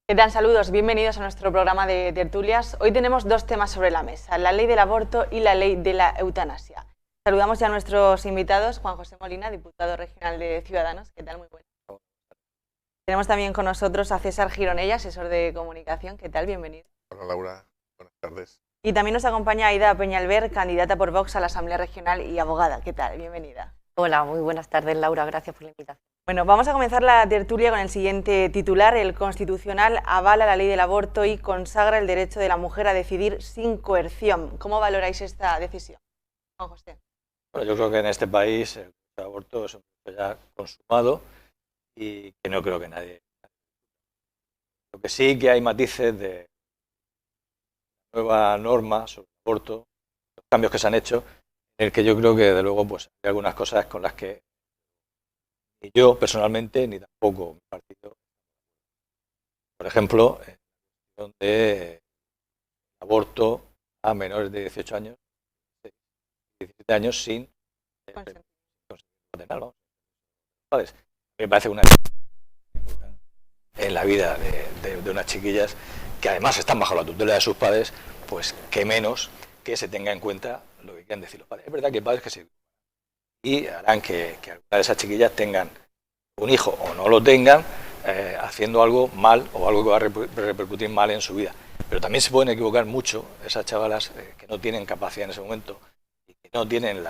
¿Qué tal? Saludos, bienvenidos a nuestro programa de tertulias. Hoy tenemos dos temas sobre la mesa, la ley del aborto y la ley de la eutanasia. Saludamos ya a nuestros invitados, Juan José Molina, diputado regional de Ciudadanos. ¿Qué tal? Muy bueno. Tenemos también con nosotros a César Gironella, asesor de comunicación. ¿Qué tal? Bienvenido. Hola Laura, buenas tardes. Y también nos acompaña Aida Peñalver, candidata por Vox a la Asamblea Regional y abogada. ¿Qué tal? Bienvenida. Hola, muy buenas tardes Laura, gracias por la invitación. Bueno, vamos a comenzar la tertulia con el siguiente titular. El Constitucional avala la ley del aborto y consagra el derecho de la mujer a decidir sin coerción. ¿Cómo valoráis esta decisión, Juan José? Bueno, yo creo que en este país el aborto es un derecho ya consumado y que no creo que nadie. Lo que sí que hay matices de nueva norma sobre el aborto, los cambios que se han hecho, en el que yo creo que desde luego pues hay algunas cosas con las que ni yo personalmente ni tampoco mi partido. Por ejemplo, en la cuestión de aborto a menores de 18 años, 17 años sin consentimiento paternal, ¿no? Padres. Me parece una en la vida de unas chiquillas que además están bajo la tutela de sus padres, pues que menos que se tenga en cuenta lo que quieran decir los padres. Es verdad que hay padres que se y harán que algunas de esas chiquillas tengan un hijo o no lo tengan haciendo algo mal o algo que va a repercutir mal en su vida. Pero también se pueden equivocar mucho esas chavalas que no tienen capacidad en ese momento y que no tienen el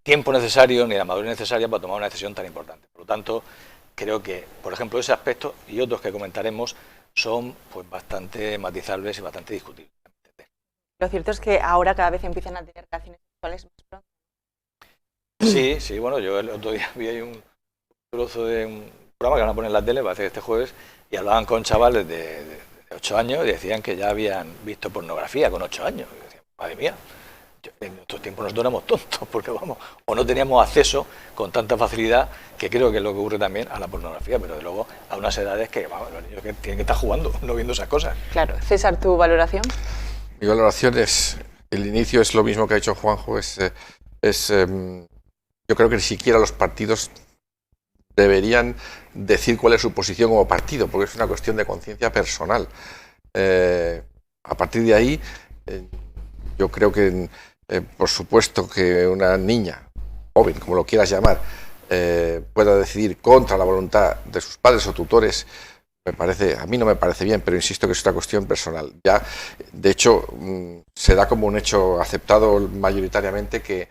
tiempo necesario ni la madurez necesaria para tomar una decisión tan importante. Por lo tanto, creo que, por ejemplo, ese aspecto y otros que comentaremos son pues bastante matizables y bastante discutibles. Lo cierto es que ahora cada vez empiezan a tener relaciones sexuales más pronto. Sí, bueno, yo el otro día vi ahí un trozo de un programa que van a poner en la tele, parece que este jueves, y hablaban con chavales de 8 años y decían que ya habían visto pornografía con 8 años. Y decían, madre mía, en nuestro tiempo nosotros éramos tontos, porque vamos, o no teníamos acceso con tanta facilidad, que creo que es lo que ocurre también a la pornografía, pero de luego a unas edades que, vamos, los niños que tienen que estar jugando, no viendo esas cosas. Claro. César, ¿tu valoración? Mi valoración es, el inicio es lo mismo que ha dicho Juanjo, yo creo que ni siquiera los partidos deberían decir cuál es su posición como partido, porque es una cuestión de conciencia personal. A partir de ahí, yo creo que, por supuesto, que una niña, joven, como lo quieras llamar, pueda decidir contra la voluntad de sus padres o tutores, a mí no me parece bien, pero insisto que es una cuestión personal. Ya, de hecho, se da como un hecho aceptado mayoritariamente que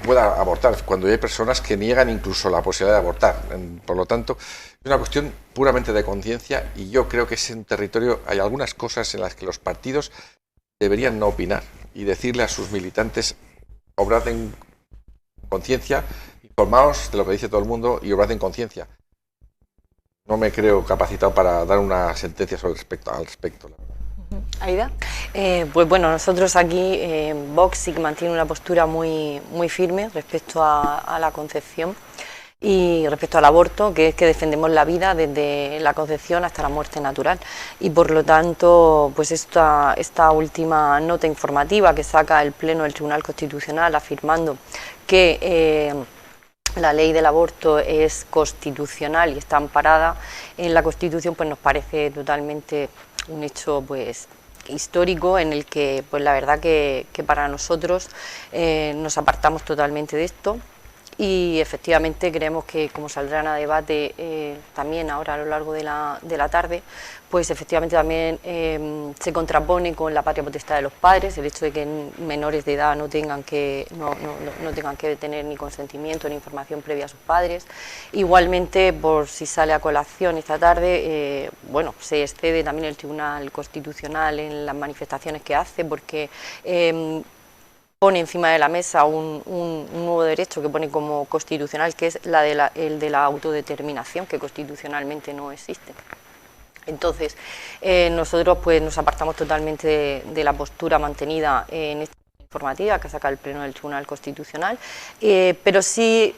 pueda abortar, cuando hay personas que niegan incluso la posibilidad de abortar. Por lo tanto, es una cuestión puramente de conciencia y yo creo que es un territorio, hay algunas cosas en las que los partidos deberían no opinar y decirle a sus militantes, obrad en conciencia, informaos de lo que dice todo el mundo y obrad en conciencia. No me creo capacitado para dar una sentencia al respecto. Aida. Pues bueno, nosotros aquí Vox sí que mantiene una postura muy firme respecto a la concepción y respecto al aborto, que es que defendemos la vida desde la concepción hasta la muerte natural. Y por lo tanto, pues esta última nota informativa que saca el Pleno del Tribunal Constitucional afirmando que la ley del aborto es constitucional y está amparada en la Constitución, pues nos parece totalmente un hecho pues histórico en el que pues la verdad que para nosotros nos apartamos totalmente de esto y efectivamente creemos que como saldrán a debate también ahora a lo largo de la tarde, pues efectivamente también se contrapone con la patria potestad de los padres, el hecho de que menores de edad no tengan que tener ni consentimiento ni información previa a sus padres. Igualmente, por si sale a colación esta tarde, bueno, se excede también el Tribunal Constitucional en las manifestaciones que hace, porque pone encima de la mesa un nuevo derecho que pone como constitucional, que es el de la autodeterminación, que constitucionalmente no existe. Entonces, nosotros pues nos apartamos totalmente de la postura mantenida en esta informativa que saca el Pleno del Tribunal Constitucional, pero sí,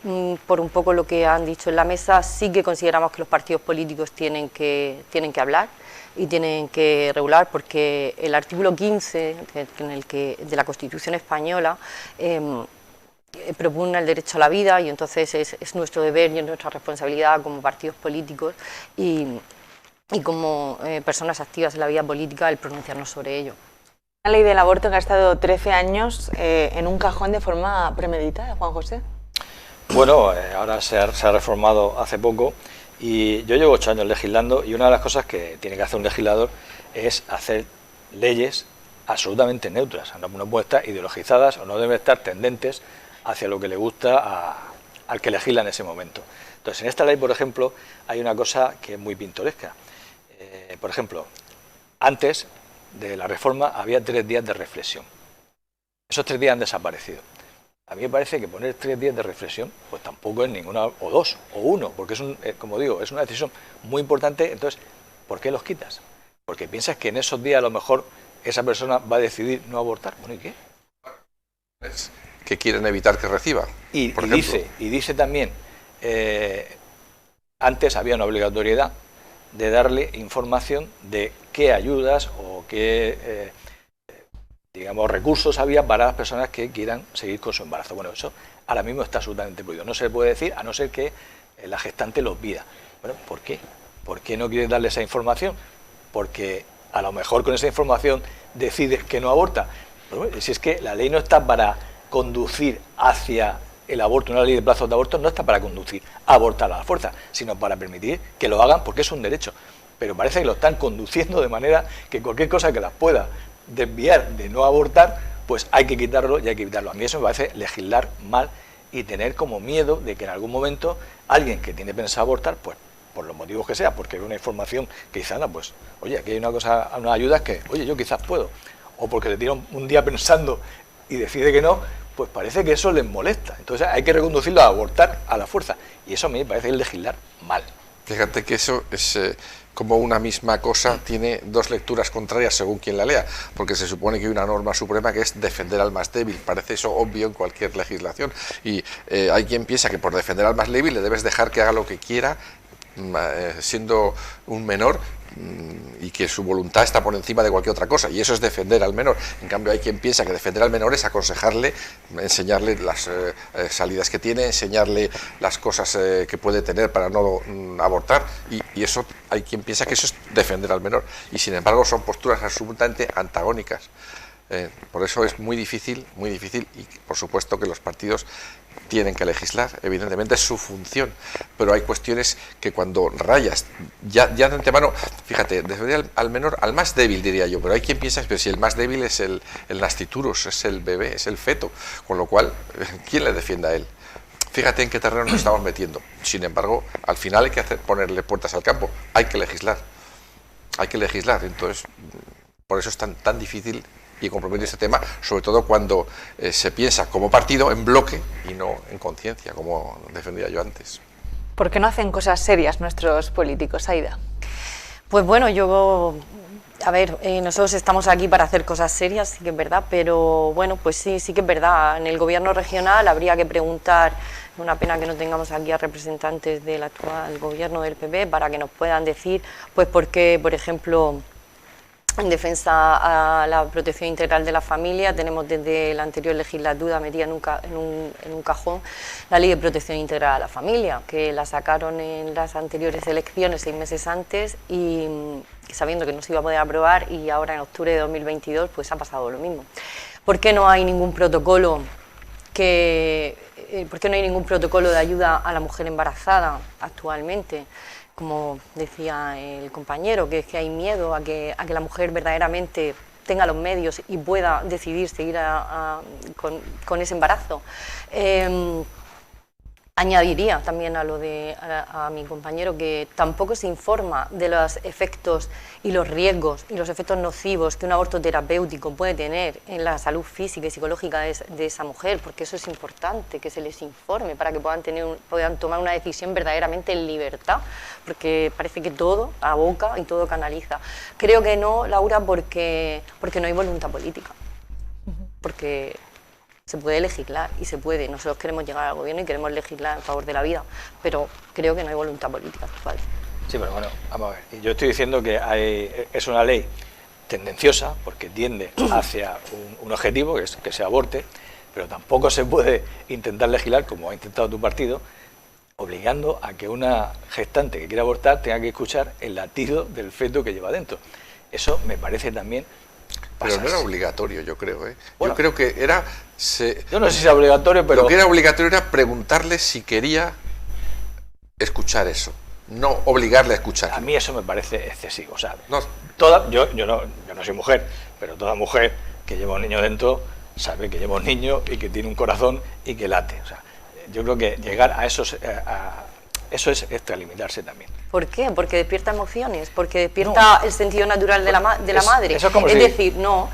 por un poco lo que han dicho en la mesa, sí que consideramos que los partidos políticos tienen que hablar y tienen que regular, porque el artículo 15 de la Constitución española propugna el derecho a la vida, y entonces es nuestro deber y es nuestra responsabilidad como partidos políticos y y como personas activas en la vida política el pronunciarnos sobre ello. Una ley del aborto que ha estado 13 años en un cajón de forma premeditada, Juan José. Bueno, ahora se ha reformado hace poco y yo llevo 8 años legislando, y una de las cosas que tiene que hacer un legislador es hacer leyes absolutamente neutras. No pueden estar ideologizadas o no deben estar tendentes hacia lo que le gusta al que legisla en ese momento. Entonces, en esta ley, por ejemplo, hay una cosa que es muy pintoresca. Por ejemplo, antes de la reforma había 3 días de reflexión. Esos 3 días han desaparecido. A mí me parece que poner 3 días de reflexión, pues tampoco es ninguna, o 2, o 1, porque es como digo, es una decisión muy importante. Entonces, ¿por qué los quitas? Porque piensas que en esos días a lo mejor esa persona va a decidir no abortar. Bueno, ¿y qué? Que quieren evitar que reciba. Y dice también, antes había una obligatoriedad de darle información de qué ayudas o qué digamos, recursos había para las personas que quieran seguir con su embarazo. Bueno, eso ahora mismo está absolutamente prohibido. No se puede decir a no ser que la gestante lo pida. Bueno, ¿por qué? ¿Por qué no quieres darle esa información? Porque a lo mejor con esa información decides que no aborta. Bueno, si es que la ley no está para conducir hacia el aborto, una ley de plazos de aborto no está para conducir a abortar a la fuerza, sino para permitir que lo hagan porque es un derecho. Pero parece que lo están conduciendo de manera que cualquier cosa que las pueda desviar de no abortar, pues hay que quitarlo y hay que evitarlo. A mí eso me parece legislar mal y tener como miedo de que en algún momento alguien que tiene pensado abortar, pues por los motivos que sea, porque hay una información que quizás no, pues oye, aquí hay una cosa, unas ayudas que, oye, yo quizás puedo, o porque le tira un día pensando y decide que no, pues parece que eso les molesta. Entonces hay que reconducirlo a abortar a la fuerza, y eso a mí me parece legislar mal. Fíjate que eso es como una misma cosa tiene 2 lecturas contrarias según quien la lea, porque se supone que hay una norma suprema que es defender al más débil. Parece eso obvio en cualquier legislación, y hay quien piensa que por defender al más débil le debes dejar que haga lo que quiera, siendo un menor, y que su voluntad está por encima de cualquier otra cosa, y eso es defender al menor. En cambio hay quien piensa que defender al menor es aconsejarle, enseñarle las salidas que tiene, enseñarle las cosas que puede tener para no abortar, y eso hay quien piensa que eso es defender al menor, y sin embargo son posturas absolutamente antagónicas. Por eso es muy difícil, y por supuesto que los partidos tienen que legislar, evidentemente es su función, pero hay cuestiones que cuando rayas, ya de antemano, fíjate, defender al menor, al más débil diría yo, pero hay quien piensa que si el más débil es el nasciturus, es el bebé, es el feto, con lo cual, ¿quién le defiende a él? Fíjate en qué terreno nos estamos metiendo. Sin embargo, al final hay que ponerle puertas al campo, hay que legislar, entonces, por eso es tan difícil y compromete este tema, sobre todo cuando se piensa como partido en bloque y no en conciencia, como defendía yo antes. ¿Por qué no hacen cosas serias nuestros políticos, Aida? Pues bueno, a ver, nosotros estamos aquí para hacer cosas serias, sí que es verdad, pero bueno, pues sí que es verdad. En el gobierno regional habría que preguntar, una pena que no tengamos aquí a representantes del actual gobierno del PP para que nos puedan decir, pues por qué, por ejemplo, en defensa a la protección integral de la familia, tenemos desde la anterior legislatura metida en un cajón la Ley de Protección Integral a la Familia, que la sacaron en las anteriores elecciones 6 meses antes, y sabiendo que no se iba a poder aprobar, y ahora en octubre de 2022 pues ha pasado lo mismo. ¿Por qué no hay ningún protocolo de ayuda a la mujer embarazada actualmente? Como decía el compañero, que es que hay miedo a que la mujer verdaderamente tenga los medios y pueda decidir seguir con ese embarazo. Añadiría también a mi compañero que tampoco se informa de los efectos y los riesgos y los efectos nocivos que un aborto terapéutico puede tener en la salud física y psicológica de esa mujer, porque eso es importante, que se les informe para que puedan tomar una decisión verdaderamente en libertad, porque parece que todo aboca y todo canaliza. Creo que no, Laura, porque no hay voluntad política, porque se puede legislar y se puede. Nosotros queremos llegar al gobierno y queremos legislar en favor de la vida, pero creo que no hay voluntad política actual. Sí, pero bueno, vamos a ver. Yo estoy diciendo que es una ley tendenciosa porque tiende hacia un objetivo, que es que se aborte, pero tampoco se puede intentar legislar, como ha intentado tu partido, obligando a que una gestante que quiera abortar tenga que escuchar el latido del feto que lleva dentro. Eso me parece también... Pero no era obligatorio, yo creo. Bueno, yo creo que era... yo no sé si era obligatorio, pero... Lo que era obligatorio era preguntarle si quería escuchar eso, no obligarle a escuchar. A mí eso me parece excesivo. O sea, No. yo no soy mujer, pero toda mujer que lleva un niño dentro sabe que lleva un niño y que tiene un corazón y que late. O sea, yo creo que llegar a eso es extralimitarse también. ¿Por qué? Porque despierta emociones, porque despierta el sentido natural de la madre. Eso es como decir, no,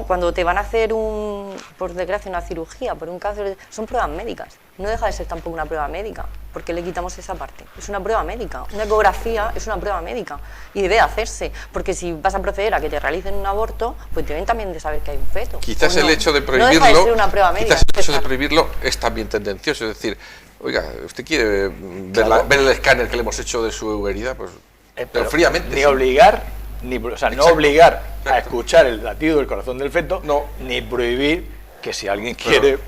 cuando te van a hacer por desgracia, una cirugía, por un cáncer, son pruebas médicas. No deja de ser tampoco una prueba médica. ¿Por qué le quitamos esa parte? Es una prueba médica. Una ecografía es una prueba médica y debe hacerse, porque si vas a proceder a que te realicen un aborto, pues deben también de saber que hay un feto. Quizás el hecho de prohibirlo, no deja de ser una prueba médica, quizás el hecho de prohibirlo es también tendencioso, es decir, oiga, ¿usted quiere ver el escáner que le hemos hecho de su herida? Pues pero fríamente. Ni obligar, no obligar a escuchar el latido del corazón del feto, no, ni prohibir que si alguien quiere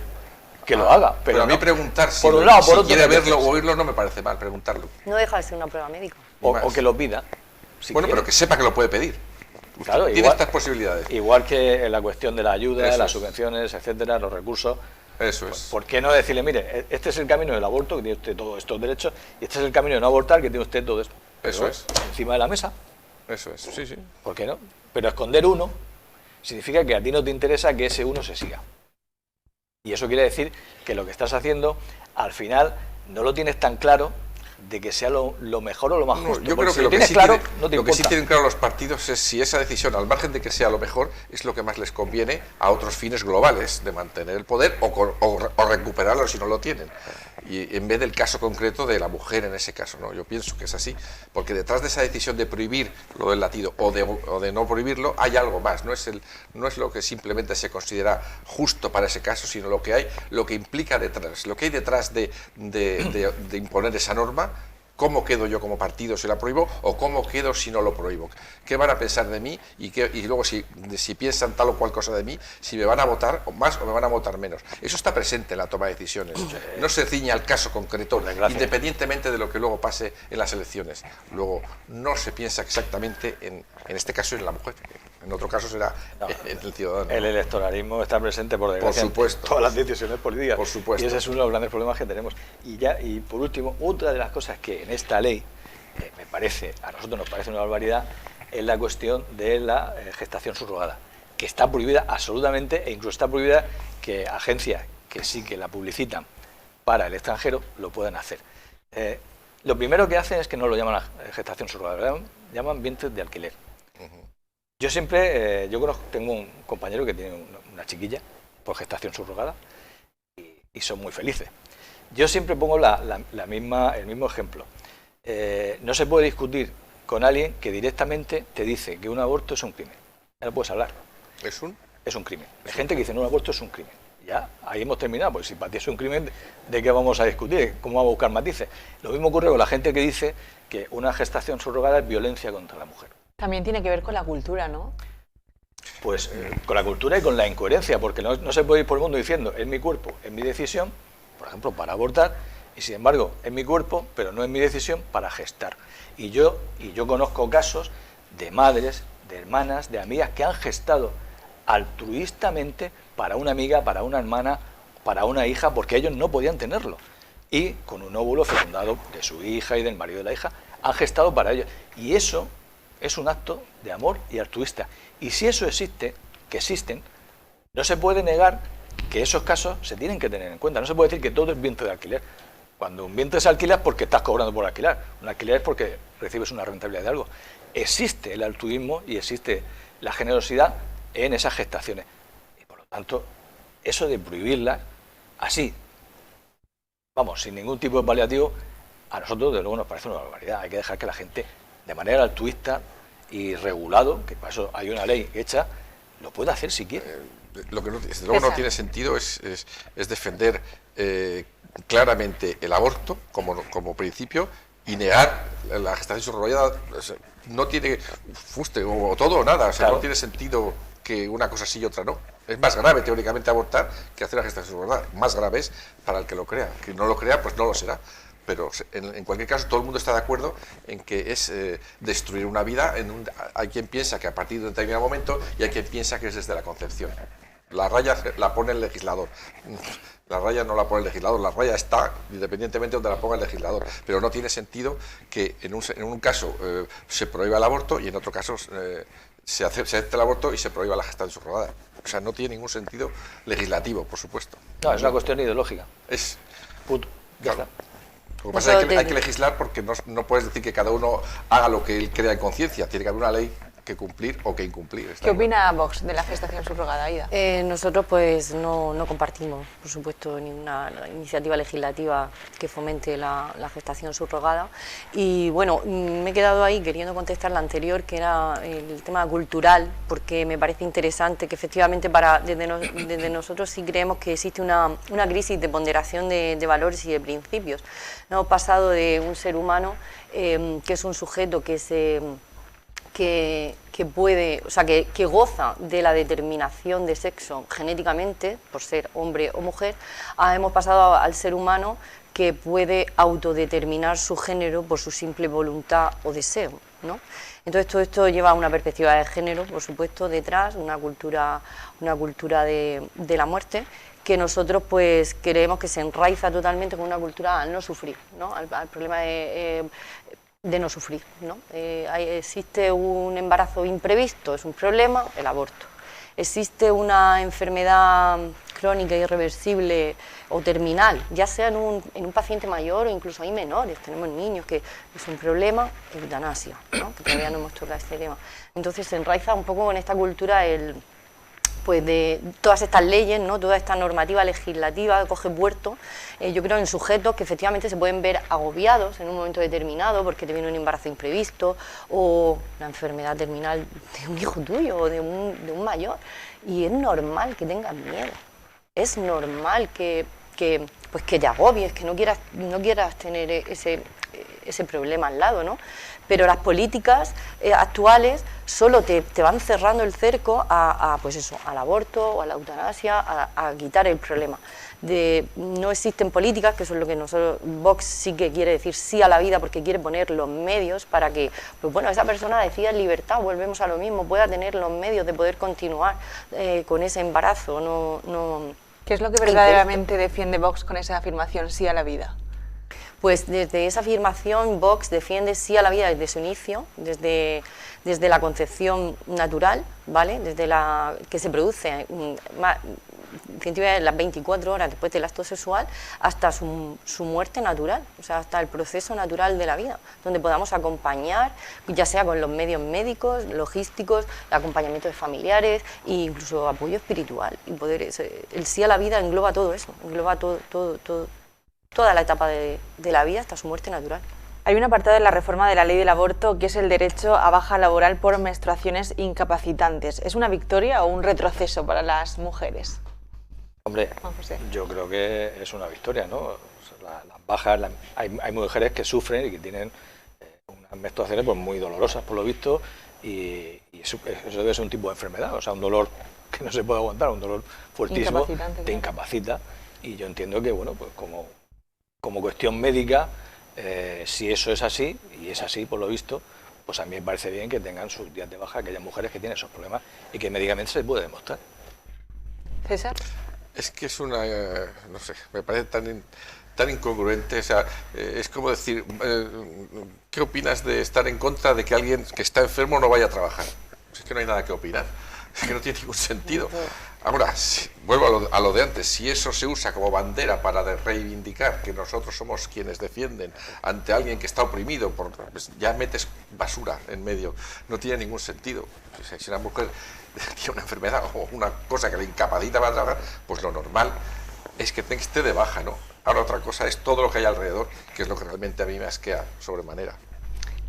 que lo haga. Pero a mí preguntar si, por un lado, si por otro, quiere verlo o oírlo no me parece mal, preguntarlo. No deja de ser una prueba médica. O que lo pida. Si bueno, quiere. pero que sepa que lo puede pedir. Claro, tiene igual, estas posibilidades. Igual que en la cuestión de la ayuda, Eso las es. subvenciones, etcétera, los recursos. Eso es. ¿Por qué no decirle, mire, este es el camino del aborto, que tiene usted todos estos derechos, y este es el camino de no abortar, que tiene usted todo esto? Eso es. Encima de la mesa. Eso es, sí, sí. ¿Por qué no? Pero esconder uno significa que a ti no te interesa que ese uno se siga. Y eso quiere decir que lo que estás haciendo, al final, no lo tienes tan claro de que sea lo mejor o lo más justo. Yo creo que lo que sí tienen claro los partidos es si esa decisión, al margen de que sea lo mejor, es lo que más les conviene a otros fines globales, de mantener el poder o recuperarlo si no lo tienen. Y en vez del caso concreto de la mujer en ese caso, ¿no? Yo pienso que es así, porque detrás de esa decisión de prohibir lo del latido o de no prohibirlo, hay algo más, no es lo que simplemente se considera justo para ese caso, sino lo que implica detrás, lo que hay detrás de imponer esa norma. ¿Cómo quedo yo como partido si la prohíbo o cómo quedo si no lo prohíbo? ¿Qué van a pensar de mí? Y luego si piensan tal o cual cosa de mí, si me van a votar más o me van a votar menos. Eso está presente en la toma de decisiones. No se ciña al caso concreto, independientemente de lo que luego pase en las elecciones. Luego no se piensa exactamente en este caso en la mujer. En otro caso será en el ciudadano. El electoralismo está presente, por desgracia, por supuesto, en todas las decisiones políticas. Por supuesto. Y ese es uno de los grandes problemas que tenemos. Y por último, otra de las cosas que en esta ley a nosotros nos parece una barbaridad, es la cuestión de la gestación subrogada, que está prohibida absolutamente, e incluso está prohibida que agencias que sí que la publicitan para el extranjero lo puedan hacer. Lo primero que hacen es que no lo llaman gestación subrogada, lo llaman vientres de alquiler. Yo siempre, tengo un compañero que tiene una chiquilla por gestación subrogada y son muy felices. Yo siempre pongo el mismo ejemplo. No se puede discutir con alguien que directamente te dice que un aborto es un crimen. Ya no puedes hablar. ¿Es un? Es un crimen. Hay gente que dice no, un aborto es un crimen. Ya, ahí hemos terminado, pues si para ti es un crimen, ¿de qué vamos a discutir? ¿Cómo vamos a buscar matices? Lo mismo ocurre con la gente que dice que una gestación subrogada es violencia contra la mujer. También tiene que ver con la cultura, ¿no? Pues con la cultura y con la incoherencia, porque no se puede ir por el mundo diciendo es mi cuerpo, es mi decisión, por ejemplo, para abortar, y sin embargo es mi cuerpo, pero no es mi decisión para gestar. Y yo conozco casos de madres, de hermanas, de amigas que han gestado altruistamente para una amiga, para una hermana, para una hija, porque ellos no podían tenerlo. Y con un óvulo fecundado de su hija y del marido de la hija, han gestado para ellos. Y eso es un acto de amor y altruista. Y si eso existe, que existen, no se puede negar que esos casos se tienen que tener en cuenta. No se puede decir que todo es vientre de alquiler. Cuando un vientre se alquila es porque estás cobrando por alquilar. Un alquiler es porque recibes una rentabilidad de algo. Existe el altruismo y existe la generosidad en esas gestaciones. Y por lo tanto, eso de prohibirlas así, vamos, sin ningún tipo de paliativo, a nosotros de luego nos parece una barbaridad. Hay que dejar que la gente, de manera altruista y regulado, que para eso hay una ley hecha, lo pueda hacer si quiere. Lo que desde luego no tiene sentido es defender claramente el aborto como principio y negar la gestación subrogada. No tiene fuste o todo o nada, Claro. No tiene sentido que una cosa sí y otra no. Es más grave teóricamente abortar que hacer la gestación subrogada. Más grave es para el que lo crea. Que no lo crea, pues no lo será. pero en cualquier caso todo el mundo está de acuerdo en que es destruir una vida. Hay quien piensa que a partir de un determinado momento y hay quien piensa que es desde la concepción. La raya la pone el legislador. La raya no la pone el legislador, la raya está independientemente de donde la ponga el legislador. Pero no tiene sentido que en un caso se prohíba el aborto y en otro caso se acepte el aborto y se prohíba la gestación subrogada. O sea, no tiene ningún sentido legislativo, por supuesto. No, es una cuestión ideológica. Es... Punto. Ya Claro. está. Lo que pasa es que hay que legislar porque no puedes decir que cada uno haga lo que él crea en conciencia. Tiene que haber una ley que cumplir o que incumplir. ¿Qué opina Vox de la gestación subrogada, Aida? Nosotros pues no compartimos, por supuesto, ninguna iniciativa legislativa que fomente la gestación subrogada. Y bueno, me he quedado ahí queriendo contestar la anterior, que era el tema cultural, porque me parece interesante que efectivamente desde nosotros sí creemos que existe una crisis de ponderación de valores y de principios. Hemos pasado de un ser humano que es un sujeto que puede, o sea, que goza de la determinación de sexo genéticamente, por ser hombre o mujer, hemos pasado al ser humano que puede autodeterminar su género por su simple voluntad o deseo, ¿no? Entonces todo esto lleva a una perspectiva de género, por supuesto, detrás, una cultura de la muerte, que nosotros pues creemos que se enraiza totalmente con una cultura al no sufrir, ¿no? Al problema de no sufrir, ¿no? Existe un embarazo imprevisto, es un problema, el aborto. Existe una enfermedad crónica irreversible o terminal, ya sea en un paciente mayor o incluso hay menores, tenemos niños que es un problema, eutanasia, ¿no? Que todavía no hemos tocado este tema. Entonces se enraiza un poco con esta cultura pues de todas estas leyes, ¿no? Toda esta normativa legislativa coge puerto, yo creo, en sujetos que efectivamente se pueden ver agobiados en un momento determinado porque te viene un embarazo imprevisto o una enfermedad terminal de un hijo tuyo o de un mayor, y es normal que tengas miedo, es normal que te agobies, que no quieras tener ese problema al lado, ¿no? Pero las políticas actuales solo te van cerrando el cerco pues eso, al aborto o a la eutanasia, a quitar el problema. No existen políticas, que eso es lo que nosotros, Vox sí que quiere decir sí a la vida, porque quiere poner los medios para que, pues bueno, esa persona decida en libertad, volvemos a lo mismo, pueda tener los medios de poder continuar con ese embarazo. ¿Qué es lo que verdaderamente defiende Vox con esa afirmación sí a la vida? Pues desde esa afirmación Vox defiende sí a la vida desde su inicio, desde la concepción natural, ¿vale? Desde la que se produce las 24 horas después del acto sexual hasta su muerte natural, o sea, hasta el proceso natural de la vida, donde podamos acompañar, ya sea con los medios médicos, logísticos, el acompañamiento de familiares e incluso apoyo espiritual. Y el sí a la vida engloba todo eso, engloba toda la etapa de la vida hasta su muerte natural. Hay un apartado en la reforma de la ley del aborto que es el derecho a baja laboral por menstruaciones incapacitantes. ¿Es una victoria o un retroceso para las mujeres? Hombre, yo creo que es una victoria, ¿no? O sea, las bajas, hay mujeres que sufren y que tienen unas menstruaciones pues, muy dolorosas, por lo visto, y eso debe ser un tipo de enfermedad, o sea, un dolor que no se puede aguantar, un dolor fuertísimo, te incapacita, y yo entiendo que, bueno, pues como cuestión médica, si eso es así, y es así por lo visto, pues a mí me parece bien que tengan sus días de baja aquellas mujeres que tienen esos problemas y que médicamente se puede demostrar. César. Es que es una, no sé, me parece tan incongruente, o sea, es como decir, ¿qué opinas de estar en contra de que alguien que está enfermo no vaya a trabajar? Es que no hay nada que opinar, es que no tiene ningún sentido. Ahora, vuelvo a lo de antes, si eso se usa como bandera para reivindicar que nosotros somos quienes defienden ante alguien que está oprimido, pues ya metes basura en medio, no tiene ningún sentido. O sea, si una mujer tiene una enfermedad o una cosa que le incapacita para trabajar, pues lo normal es que esté de baja, ¿no? Ahora otra cosa es todo lo que hay alrededor, que es lo que realmente a mí me asquea sobremanera.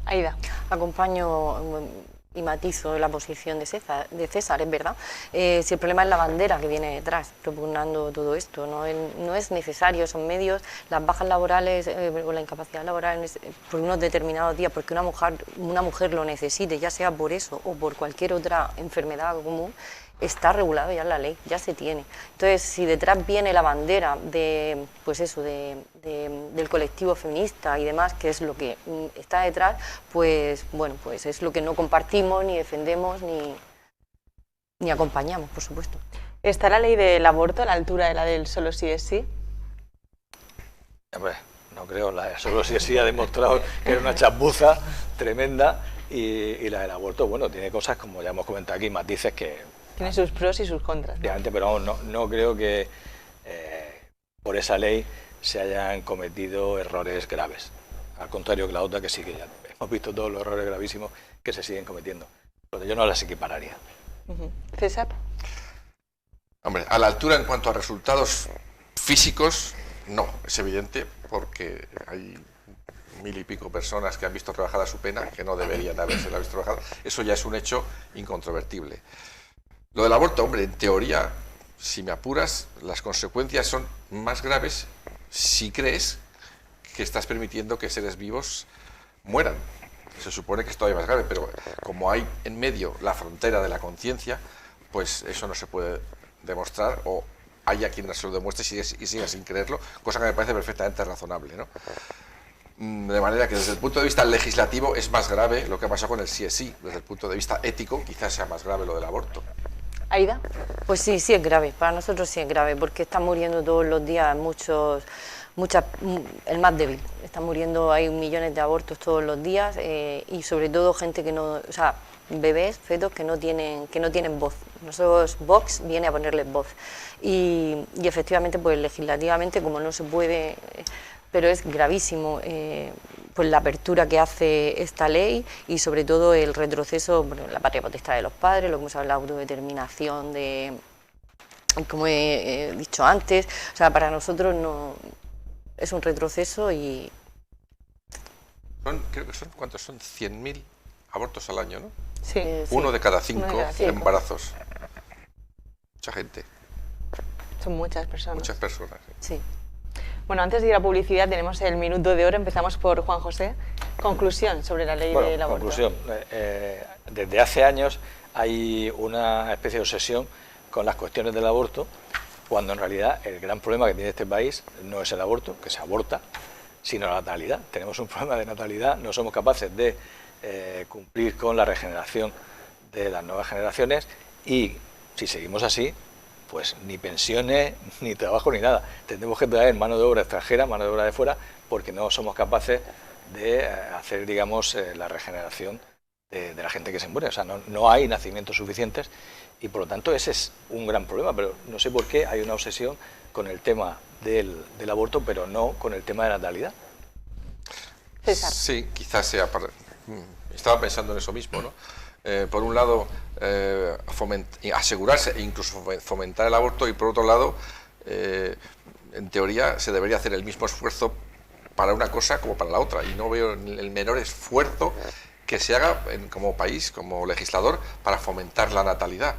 Aida. Acompaño y matizo la posición de César, es verdad. Si el problema es la bandera que viene detrás, propugnando todo esto, no es necesario esos medios, las bajas laborales o la incapacidad laboral por unos determinados días, porque una mujer lo necesite, ya sea por eso o por cualquier otra enfermedad común, está regulado ya en la ley, ya se tiene. Entonces, si detrás viene la bandera de, pues eso, del colectivo feminista y demás, que es lo que está detrás, pues bueno, pues es lo que no compartimos, ni defendemos, ni acompañamos, por supuesto. ¿Está la ley del aborto a la altura de la del solo sí es sí? Hombre, no creo, la de solo sí es sí ha demostrado que era una chapuza tremenda y la del aborto, bueno, tiene cosas, como ya hemos comentado aquí, matices que... Tiene sus pros y sus contras. Efectivamente, pero vamos, no creo que por esa ley se hayan cometido errores graves. Al contrario que la otra, que sí que ya hemos visto todos los errores gravísimos que se siguen cometiendo. Pero yo no las equipararía. César. Hombre, a la altura en cuanto a resultados físicos, no, es evidente, porque hay 1000 y pico personas que han visto rebajada su pena, que no deberían haberse visto rebajada. Eso ya es un hecho incontrovertible. Lo del aborto, hombre, en teoría, si me apuras, las consecuencias son más graves si crees que estás permitiendo que seres vivos mueran. Se supone que es todavía más grave, pero como hay en medio la frontera de la conciencia, pues eso no se puede demostrar, o hay a quien se lo demuestre y siga sin creerlo, cosa que me parece perfectamente razonable, ¿no? De manera que desde el punto de vista legislativo es más grave lo que ha pasado con el sí es sí. Desde el punto de vista ético quizás sea más grave lo del aborto. ¿Aida? Pues sí, sí es grave, para nosotros sí es grave, porque están muriendo todos los días el más débil, están muriendo, hay millones de abortos todos los días y sobre todo gente que no, o sea, bebés, fetos que no tienen voz. Nosotros, Vox viene a ponerles voz y efectivamente, pues legislativamente, como no se puede, pero es gravísimo, pues la apertura que hace esta ley y sobre todo el retroceso, bueno, la patria potestad de los padres, lo que hemos hablado, la autodeterminación como he dicho antes, o sea, para nosotros no es un retroceso y... Creo que son, ¿cuántos son? 100.000 abortos al año, ¿no? Sí. Uno de cada 5 5 embarazos. Mucha gente. Son muchas personas. Muchas personas. Sí. Bueno, antes de ir a publicidad tenemos el minuto de oro. Empezamos por Juan José. Conclusión sobre la ley del aborto. Conclusión. Desde hace años hay una especie de obsesión con las cuestiones del aborto, cuando en realidad el gran problema que tiene este país no es el aborto, que se aborta, sino la natalidad. Tenemos un problema de natalidad, no somos capaces de cumplir con la regeneración de las nuevas generaciones y si seguimos así, pues ni pensiones, ni trabajo, ni nada. Tendremos que traer mano de obra extranjera, mano de obra de fuera, porque no somos capaces de hacer, digamos, la regeneración de la gente que se muere. O sea, no hay nacimientos suficientes y por lo tanto ese es un gran problema, pero no sé por qué hay una obsesión con el tema del aborto, pero no con el tema de la natalidad. César. Sí, quizás sea estaba pensando en eso mismo, ¿no? Por un lado, asegurarse e incluso fomentar el aborto y por otro lado, en teoría se debería hacer el mismo esfuerzo para una cosa como para la otra y no veo el menor esfuerzo que se haga como país, como legislador, para fomentar la natalidad.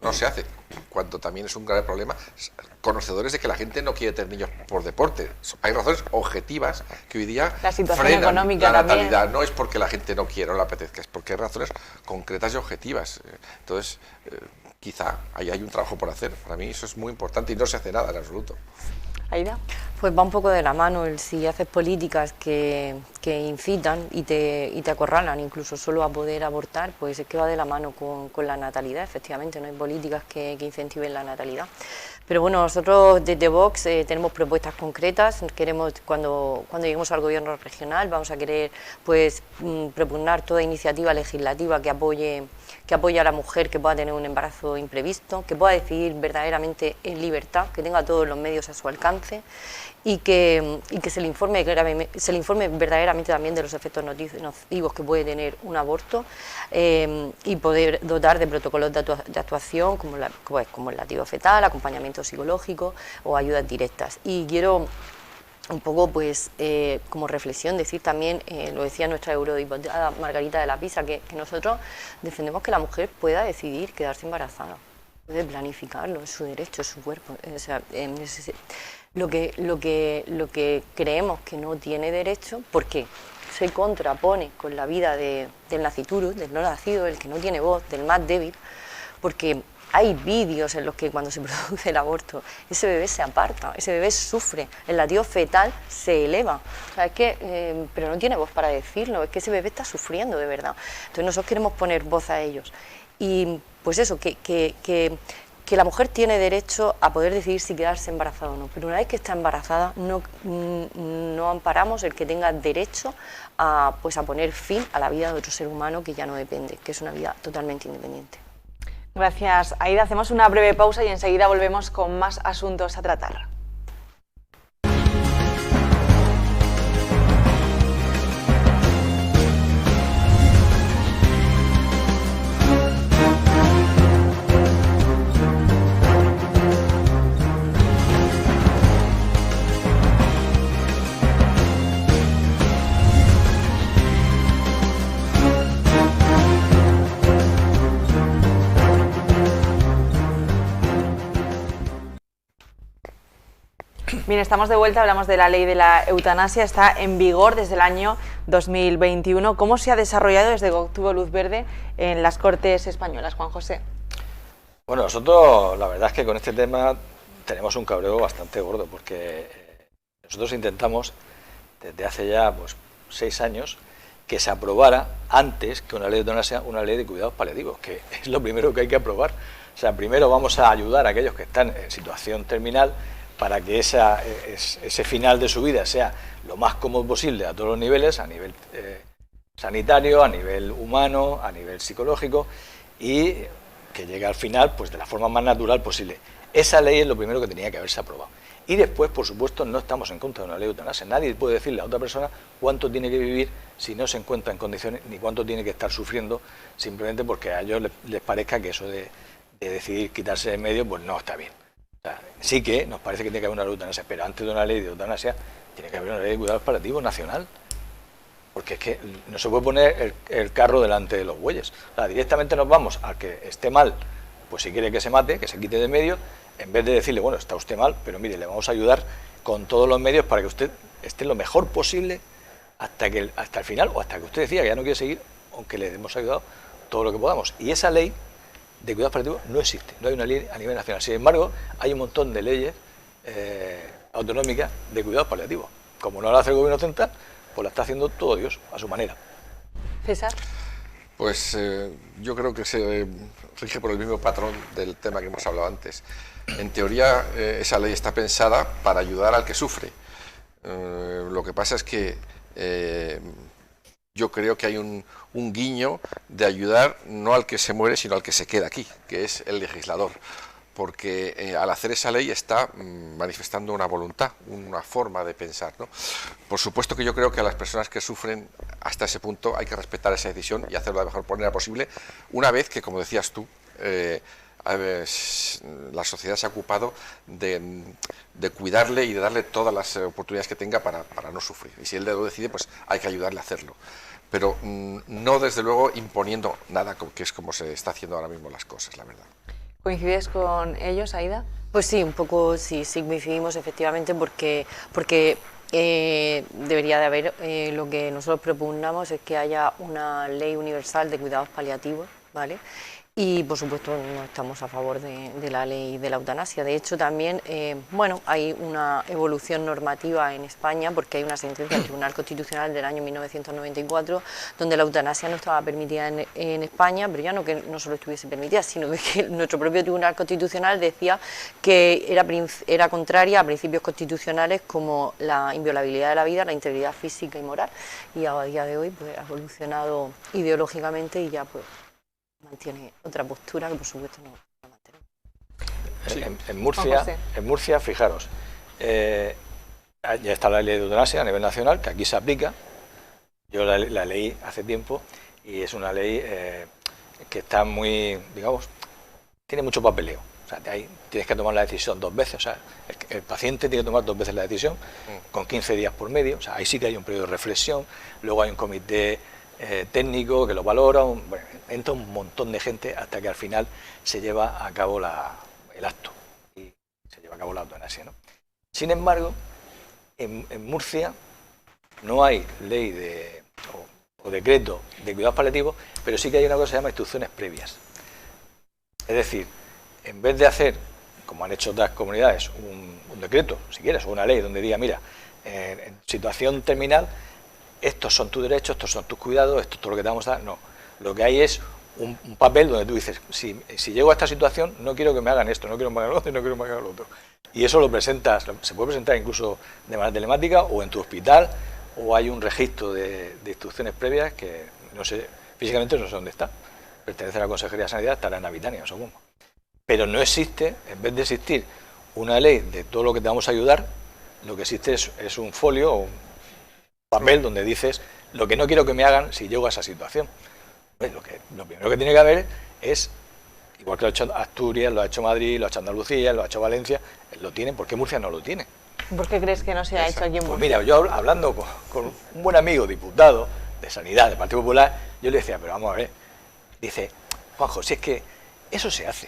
No se hace, cuando también es un grave problema, conocedores de que la gente no quiere tener niños por deporte. Hay razones objetivas que hoy día la situación frenan económica la natalidad. también. No es porque la gente no quiera o no le apetezca, es porque hay razones concretas y objetivas. Entonces, quizá ahí hay un trabajo por hacer. Para mí eso es muy importante y no se hace nada en absoluto. ¿Aida? Pues va un poco de la mano el si haces políticas que incitan y te acorralan incluso solo a poder abortar, pues es que va de la mano con la natalidad, efectivamente, no hay políticas que incentiven la natalidad. Pero bueno, nosotros desde Vox tenemos propuestas concretas, queremos cuando lleguemos al gobierno regional vamos a querer pues propugnar toda iniciativa legislativa que apoye a la mujer que pueda tener un embarazo imprevisto, que pueda decidir verdaderamente en libertad, que tenga todos los medios a su alcance y que se le informe verdaderamente también de los efectos nocivos que puede tener un aborto y poder dotar de protocolos de actuación como el latido fetal, acompañamiento psicológico o ayudas directas. Y quiero un poco, pues, como reflexión, decir también, lo decía nuestra eurodiputada Margarita de la Pisa, que nosotros defendemos que la mujer pueda decidir quedarse embarazada, puede planificarlo, es su derecho, es su cuerpo. O sea, lo que creemos que no tiene derecho, porque se contrapone con la vida del nasciturus, del no nacido, el que no tiene voz, del más débil, porque hay vídeos en los que cuando se produce el aborto, ese bebé se aparta, ese bebé sufre, el latido fetal se eleva. O sea, es que, pero no tiene voz para decirlo, es que ese bebé está sufriendo de verdad. Entonces nosotros queremos poner voz a ellos. Y pues eso, que la mujer tiene derecho a poder decidir si quedarse embarazada o no, pero una vez que está embarazada no amparamos el que tenga derecho a poner fin a la vida de otro ser humano que ya no depende, que es una vida totalmente independiente. Gracias, Aida. Hacemos una breve pausa y enseguida volvemos con más asuntos a tratar. Bien, estamos de vuelta, hablamos de la ley de la eutanasia, está en vigor desde el año 2021. ¿Cómo se ha desarrollado desde que obtuvo luz verde en las Cortes españolas, Juan José? Bueno, nosotros la verdad es que con este tema tenemos un cabreo bastante gordo, porque nosotros intentamos desde hace ya 6 años que se aprobara antes que una ley de eutanasia, una ley de cuidados paliativos, que es lo primero que hay que aprobar. O sea, primero vamos a ayudar a aquellos que están en situación terminal para que ese final de su vida sea lo más cómodo posible a todos los niveles, a nivel sanitario, a nivel humano, a nivel psicológico, y que llegue al final pues de la forma más natural posible. Esa ley es lo primero que tenía que haberse aprobado. Y después, por supuesto, no estamos en contra de una ley de eutanasia. Nadie puede decirle a otra persona cuánto tiene que vivir si no se encuentra en condiciones, ni cuánto tiene que estar sufriendo, simplemente porque a ellos les parezca que eso de decidir quitarse de en medio, pues no está bien. O sea, sí que nos parece que tiene que haber una ley de eutanasia, pero antes de una ley de eutanasia tiene que haber una ley de cuidados paliativos nacional. Porque es que no se puede poner el carro delante de los bueyes. O sea, directamente nos vamos al que esté mal, pues si quiere que se mate, que se quite de medio, en vez de decirle, bueno, está usted mal, pero mire, le vamos a ayudar con todos los medios para que usted esté lo mejor posible hasta el final, o hasta que usted decida que ya no quiere seguir, aunque le hemos ayudado todo lo que podamos. Y esa ley de cuidados paliativos no existe, no hay una ley a nivel nacional. Sin embargo, hay un montón de leyes autonómicas de cuidados paliativos. Como no lo hace el gobierno central, pues la está haciendo todo Dios, a su manera. César. Pues yo creo que se rige por el mismo patrón del tema que hemos hablado antes. En teoría, esa ley está pensada para ayudar al que sufre. Lo que pasa es que yo creo que hay un guiño de ayudar no al que se muere, sino al que se queda aquí, que es el legislador. Porque al hacer esa ley está manifestando una voluntad, una forma de pensar, ¿no? Por supuesto que yo creo que a las personas que sufren hasta ese punto hay que respetar esa decisión y hacerlo de la mejor manera posible, una vez que, como decías tú, la sociedad se ha ocupado de cuidarle y de darle todas las oportunidades que tenga para no sufrir. Y si él lo decide, pues hay que ayudarle a hacerlo. Pero no, desde luego, imponiendo nada, que es como se está haciendo ahora mismo las cosas, la verdad. ¿Coincides con ellos, Aida? Pues sí, un poco sí coincidimos efectivamente porque debería de haber, lo que nosotros propugnamos es que haya una ley universal de cuidados paliativos, ¿vale? Y por supuesto no estamos a favor de la ley de la eutanasia. De hecho también, bueno, hay una evolución normativa en España porque hay una sentencia del Tribunal Constitucional del año 1994 donde la eutanasia no estaba permitida en España, pero ya no que no solo estuviese permitida, sino que nuestro propio Tribunal Constitucional decía que era contraria a principios constitucionales como la inviolabilidad de la vida, la integridad física y moral. Y a día de hoy pues ha evolucionado ideológicamente y ya pues mantiene otra postura que por supuesto no mantenemos. En Murcia, fijaros, ya está la ley de eutanasia a nivel nacional, que aquí se aplica. Yo la leí hace tiempo y es una ley que está muy, digamos, tiene mucho papeleo. O sea, ahí tienes que tomar la decisión 2 veces. O sea, el paciente tiene que tomar 2 veces la decisión, con 15 días por medio. O sea, ahí sí que hay un periodo de reflexión. Luego hay un comité técnico que lo valora, bueno, entra un montón de gente hasta que al final se lleva a cabo el acto y se lleva a cabo la eutanasia, ¿no? Sin embargo, en Murcia no hay ley o decreto de cuidados paliativos, pero sí que hay una cosa que se llama instrucciones previas. Es decir, en vez de hacer, como han hecho otras comunidades, un decreto, si quieres, o una ley donde diga, mira, en situación terminal, estos son tus derechos, estos son tus cuidados, esto es todo lo que te vamos a dar. No, lo que hay es un papel donde tú dices, si llego a esta situación, no quiero que me hagan esto, no quiero que me hagan lo otro, no quiero que me hagan lo otro. Y eso lo presentas, se puede presentar incluso de manera telemática o en tu hospital, o hay un registro de instrucciones previas que no sé, físicamente no sé dónde está. Pertenece a la Consejería de Sanidad, estará en Avitania, supongo. Pero no existe, en vez de existir una ley de todo lo que te vamos a ayudar, lo que existe es un folio o un papel donde dices lo que no quiero que me hagan si llego a esa situación. Lo primero que tiene que haber es, igual que lo ha hecho Asturias, lo ha hecho Madrid, lo ha hecho Andalucía, lo ha hecho Valencia, lo tienen. ¿Por qué Murcia no lo tiene? ¿Por qué crees que no se ha hecho aquí en Murcia? Pues mira, yo hablando con un buen amigo, diputado de Sanidad, del Partido Popular, yo le decía, pero vamos a ver, dice, Juanjo, si es que eso se hace.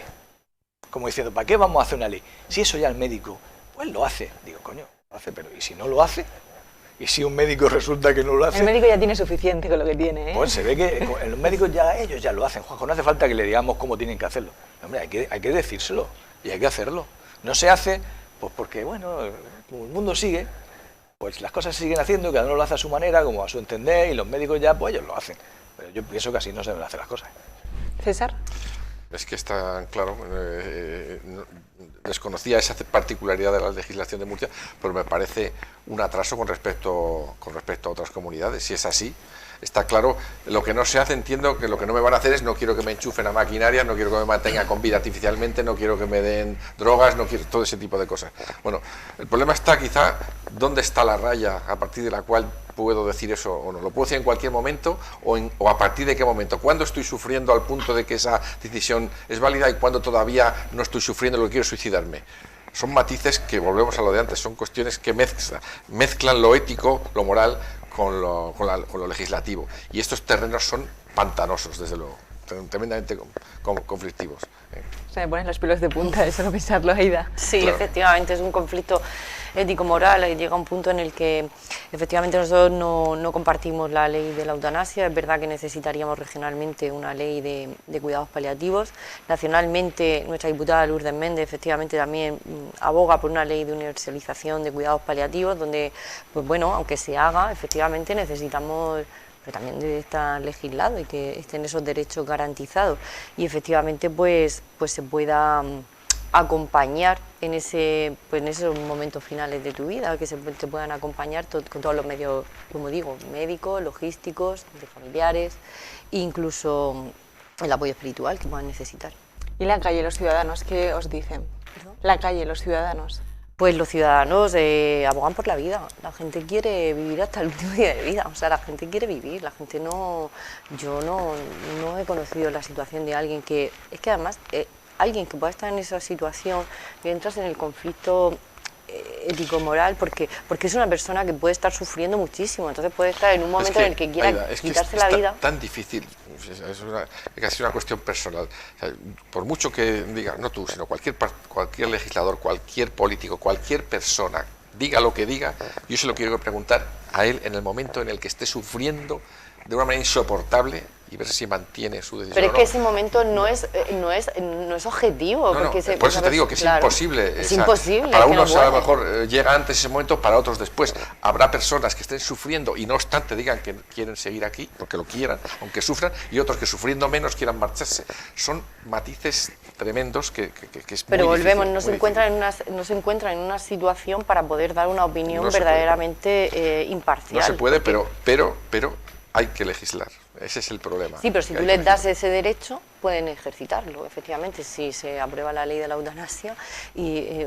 Como diciendo, ¿para qué vamos a hacer una ley? Si eso ya el médico, pues lo hace. Digo, coño, lo hace, pero ¿y si no lo hace? ¿Y si un médico resulta que no lo hace? El médico ya tiene suficiente con lo que tiene, ¿eh? Pues se ve que los médicos ellos ya lo hacen, Juanjo, no hace falta que le digamos cómo tienen que hacerlo. Hombre, hay que decírselo y hay que hacerlo. No se hace, pues porque, bueno, como el mundo sigue, pues las cosas se siguen haciendo, cada uno lo hace a su manera, como a su entender, y los médicos ya, pues ellos lo hacen. Pero yo pienso que así no se deben hacer las cosas. César. Es que está claro, desconocía esa particularidad de la legislación de Murcia, pero me parece un atraso con respecto a otras comunidades. Si es así, está claro. Lo que no se hace, entiendo que lo que no me van a hacer es, no quiero que me enchufen a maquinaria, no quiero que me mantengan con vida artificialmente, no quiero que me den drogas, no quiero todo ese tipo de cosas. Bueno, el problema está quizá dónde está la raya a partir de la cual puedo decir eso o no. Lo puedo decir en cualquier momento o a partir de qué momento. ¿Cuándo estoy sufriendo al punto de que esa decisión es válida y cuándo todavía no estoy sufriendo lo que quiero suicidarme? Son matices que, volvemos a lo de antes, son cuestiones que mezclan lo ético, lo moral con lo legislativo. Y estos terrenos son pantanosos, desde luego, tremendamente conflictivos. Se me ponen los pelos de punta de solo pensarlo, Aida. Sí, Claro. efectivamente, es un conflicto ético-moral y llega un punto en el que efectivamente nosotros no compartimos la ley de la eutanasia. Es verdad que necesitaríamos regionalmente una ley de cuidados paliativos. Nacionalmente, nuestra diputada Lourdes Méndez efectivamente también aboga por una ley de universalización de cuidados paliativos, donde, pues bueno, aunque se haga, efectivamente necesitamos, pero también debe estar legislado y que estén esos derechos garantizados y efectivamente pues se pueda acompañar en esos momentos finales de tu vida, que te puedan acompañar con todos los medios, como digo, médicos, logísticos, de familiares, e incluso el apoyo espiritual que puedan necesitar. ¿Y la calle, los ciudadanos, qué os dicen? ¿Perdón? La calle, los ciudadanos. Pues los ciudadanos abogan por la vida, la gente quiere vivir hasta el último día de vida, o sea, la gente quiere vivir, la gente yo no he conocido la situación de alguien que, es que además, alguien que pueda estar en esa situación y entras en el conflicto ético-moral porque es una persona que puede estar sufriendo muchísimo, entonces puede estar en un momento en el que quiera Aida, quitarse es la vida. tan difícil, es casi una cuestión personal. O sea, por mucho que diga, no tú, sino cualquier legislador, cualquier político, cualquier persona, diga lo que diga, yo se lo quiero preguntar a él en el momento en el que esté sufriendo de una manera insoportable y ver si mantiene su decisión. Pero es o que no. ese momento no es objetivo. No, porque por eso te digo que es claro, imposible. Es imposible. Para es que no unos a lo puede. mejor llega antes ese momento, para otros después. Habrá personas que estén sufriendo y no obstante digan que quieren seguir aquí, porque lo quieran, aunque sufran, y otros que sufriendo menos quieran marcharse. Son matices tremendos que es Pero muy volvemos, difícil, no se muy encuentran en una situación para poder dar una opinión No se verdaderamente imparcial. No se puede, porque- pero hay que legislar. Ese es el problema. Sí, pero si que tú hay que les das legislar. ese derecho, pueden ejercitarlo, efectivamente, si se aprueba la ley de la eutanasia, y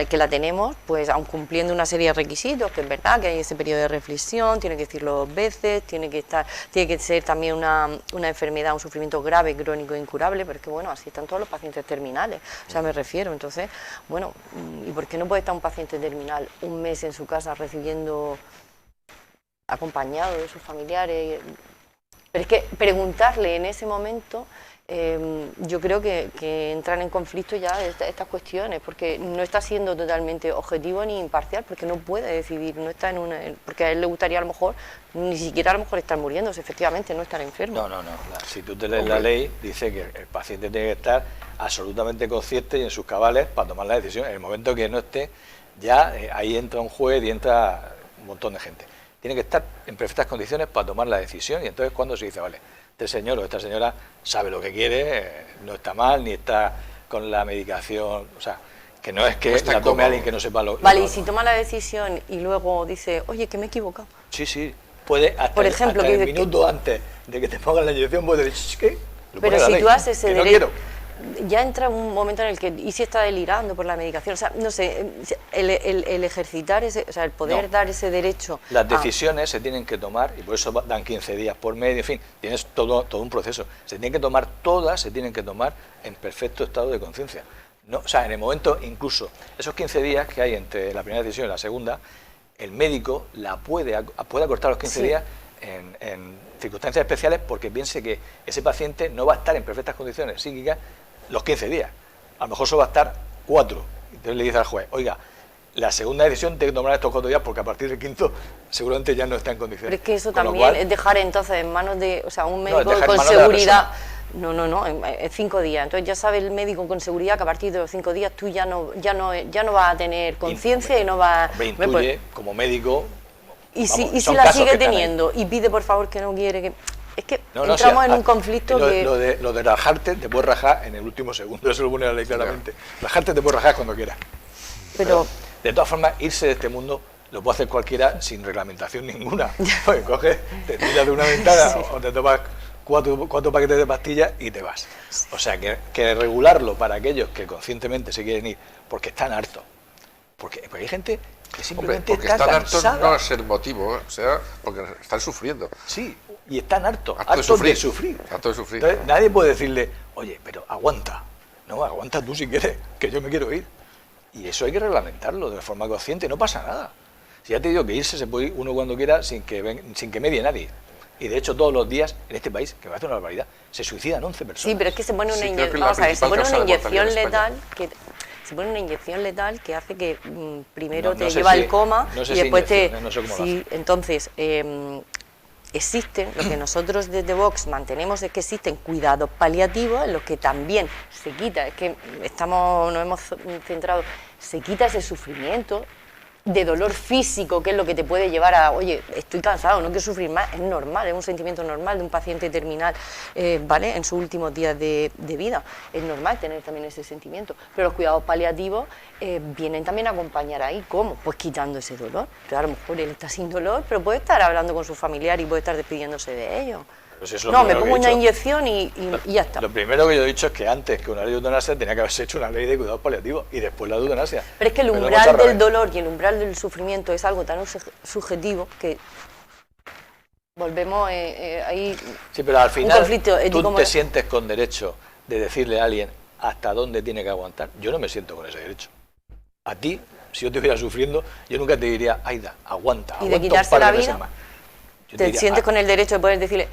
que la tenemos, pues aun cumpliendo una serie de requisitos, que es verdad que hay ese periodo de reflexión, tiene que decirlo 2 veces, tiene que ser también una enfermedad, un sufrimiento grave, crónico e incurable, pero es que bueno, así están todos los pacientes terminales, o sea, me refiero, entonces, bueno, ¿y por qué no puede estar un paciente terminal un mes en su casa recibiendo, acompañado de sus familiares? Pero es que preguntarle en ese momento yo creo que entran en conflicto ya estas cuestiones, porque no está siendo totalmente objetivo ni imparcial, porque no puede decidir, no está en porque a él le gustaría a lo mejor, ni siquiera a lo mejor estar muriéndose, efectivamente, no estar enfermo. No. Si tú te lees la ley, dice que el paciente tiene que estar absolutamente consciente y en sus cabales para tomar la decisión. En el momento que no esté, ya ahí entra un juez y entra un montón de gente. Tiene que estar en perfectas condiciones para tomar la decisión, y entonces cuando se dice, vale, este señor o esta señora sabe lo que quiere, no está mal, ni está con la medicación, o sea, que no es que la tome alguien que no sepa lo que... Vale, y si toma la decisión y luego dice, oye, que me he equivocado. Sí, puede, hasta, por ejemplo, hasta el minuto antes de que te pongan la inyección, puede decir, ¿qué? Pero si tú haces ese derecho... No quiero. Ya entra un momento en el que, y si está delirando por la medicación, o sea, no sé, el ejercitar ese, o sea, el poder dar ese derecho. Las decisiones se tienen que tomar, y por eso dan 15 días por medio, en fin, tienes todo un proceso. Se tienen que tomar todas, se tienen que tomar en perfecto estado de conciencia. No, o sea, en el momento, incluso esos 15 días que hay entre la primera decisión y la segunda, el médico puede acortar los 15 días en circunstancias especiales, porque piense que ese paciente no va a estar en perfectas condiciones psíquicas los 15 días, a lo mejor solo va a estar 4. Entonces le dice al juez, oiga, la segunda decisión tiene que tomar estos 4 días porque a partir del quinto seguramente ya no está en condiciones. Pero es que eso también es dejar entonces en manos de, o sea, un médico con seguridad. No, en 5 días. Entonces ya sabe el médico con seguridad que a partir de los 5 días tú ya no vas a tener conciencia y no vas... Intuye, como médico... Y si la sigue teniendo y pide por favor que no quiere que... Es que entramos en un conflicto que... Lo de rajarte, te puedes rajar en el último segundo, eso lo pone la ley claramente. Rajarte te puedes rajar cuando quieras. Pero de todas formas, irse de este mundo lo puede hacer cualquiera sin reglamentación ninguna. Oye, coges, te tiras de una ventana o te tomas 4 paquetes de pastillas y te vas. O sea, que regularlo para aquellos que conscientemente se quieren ir, porque están hartos. Porque hay gente que simplemente porque está están cansada. hartos no es el motivo, o sea, porque están sufriendo. Sí, y están hartos de sufrir. Hartos de sufrir. Entonces, nadie puede decirle, oye, pero aguanta. No, aguanta tú si quieres, que yo me quiero ir. Y eso hay que reglamentarlo de forma consciente, no pasa nada. Si ya te digo que irse se puede ir uno cuando quiera sin que medie nadie. Y de hecho todos los días en este país, que me parece una barbaridad, se suicidan 11 personas. Sí, pero es que se pone una inyección letal que hace que primero te lleva al coma y después entonces existen, lo que nosotros desde Vox mantenemos es que existen cuidados paliativos en los que también se quita, es que nos hemos centrado, se quita ese sufrimiento de dolor físico, que es lo que te puede llevar a, oye, estoy cansado, no quiero sufrir más, es normal, es un sentimiento normal de un paciente terminal, ¿vale?, en sus últimos días de vida, es normal tener también ese sentimiento, pero los cuidados paliativos vienen también a acompañar ahí, ¿cómo? Pues quitando ese dolor, pero a lo mejor él está sin dolor, pero puede estar hablando con su familiar y puede estar despidiéndose de ellos. Pues no, me pongo una inyección y ya está. Lo primero que yo he dicho es que antes que una ley de eutanasia tenía que haberse hecho una ley de cuidados paliativos y después la de eutanasia. Pero es que el umbral del dolor y el umbral del sufrimiento es algo tan subjetivo que volvemos ahí. Sí, pero al final tú te sientes con derecho de decirle a alguien hasta dónde tiene que aguantar. Yo no me siento con ese derecho. A ti, si yo te estuviera sufriendo, yo nunca te diría, Aida, aguanta. Y de quitarse la vida, te sientes con el derecho de poder decirle,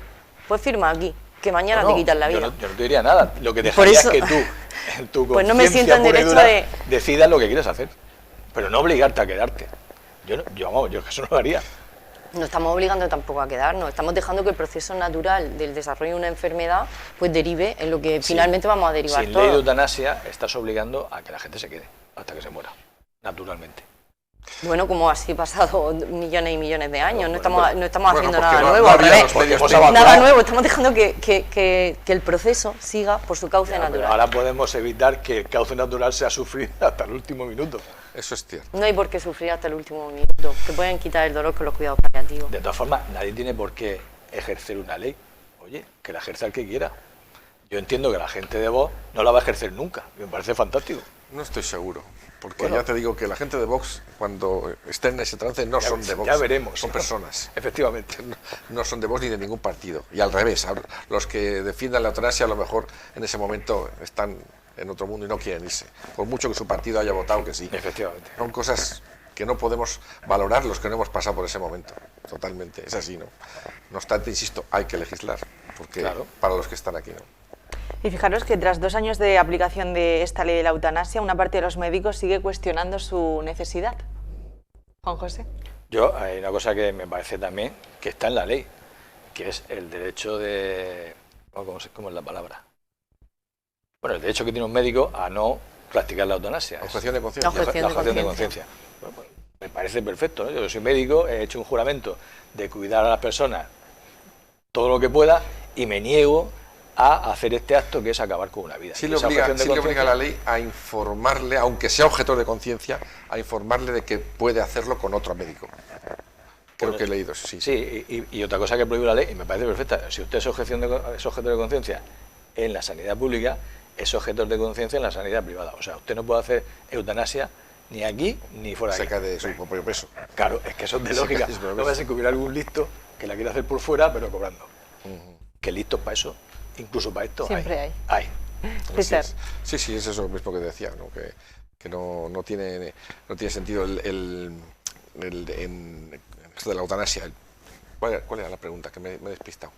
pues firma aquí, que mañana te quitan la vida. Yo no te diría nada. Lo que dejaría es que tú, en tu pues no me siento en derecho decidas lo que quieres hacer. Pero no obligarte a quedarte. Yo eso no lo haría. No estamos obligando tampoco a quedarnos, estamos dejando que el proceso natural del desarrollo de una enfermedad pues derive en lo que finalmente vamos a derivar sin todo. Ley de eutanasia estás obligando a que la gente se quede hasta que se muera, naturalmente. Bueno, como así ha pasado millones y millones de años, no estamos haciendo nada no, nuevo, al revés, nada nuevo, estamos dejando que el proceso siga por su cauce natural. Ahora podemos evitar que el cauce natural sea sufrir hasta el último minuto. Eso es cierto. No hay por qué sufrir hasta el último minuto, te pueden quitar el dolor con los cuidados paliativos. De todas formas, nadie tiene por qué ejercer una ley. Oye, que la ejerza el que quiera. Yo entiendo que la gente de Vox no la va a ejercer nunca, me parece fantástico. No estoy seguro, porque ya te digo que la gente de Vox, cuando estén en ese trance, no son de Vox. Ya veremos. Son personas. Efectivamente. No son de Vox ni de ningún partido. Y al revés, los que defiendan la eutanasia a lo mejor en ese momento están en otro mundo y no quieren irse, por mucho que su partido haya votado que sí. Efectivamente. Son cosas que no podemos valorar los que no hemos pasado por ese momento. Totalmente, es así, ¿no? No obstante, insisto, hay que legislar, porque para los que están aquí, ¿no? Y fijaros que tras 2 años de aplicación de esta ley de la eutanasia, una parte de los médicos sigue cuestionando su necesidad. Juan José. Yo, hay una cosa que me parece también que está en la ley, que es el derecho de... ¿Cómo es la palabra? Bueno, el derecho que tiene un médico a no practicar la eutanasia. Objeción de conciencia. La objeción de conciencia. Bueno, pues, me parece perfecto, ¿no? Yo soy médico, he hecho un juramento de cuidar a las personas todo lo que pueda y me niego a hacer este acto que es acabar con una vida. Sí le obliga la ley a informarle, aunque sea objetor de conciencia, a informarle de que puede hacerlo con otro médico. Creo que he leído eso, sí. Sí, y otra cosa que prohíbe la ley, y me parece perfecta, si usted es objetor de conciencia en la sanidad pública, es objetor de conciencia en la sanidad privada. O sea, usted no puede hacer eutanasia ni aquí ni fuera de aquí. Se cae de su propio peso. Claro, es que eso es de lógica. No va a ser que hubiera algún listo que la quiera hacer por fuera, pero cobrando. Que listos para eso, incluso para esto, siempre hay. César. Sí, es eso mismo que decía, ¿no? Que no tiene sentido en esto de la eutanasia. ¿Cuál era la pregunta? Que me he despistado.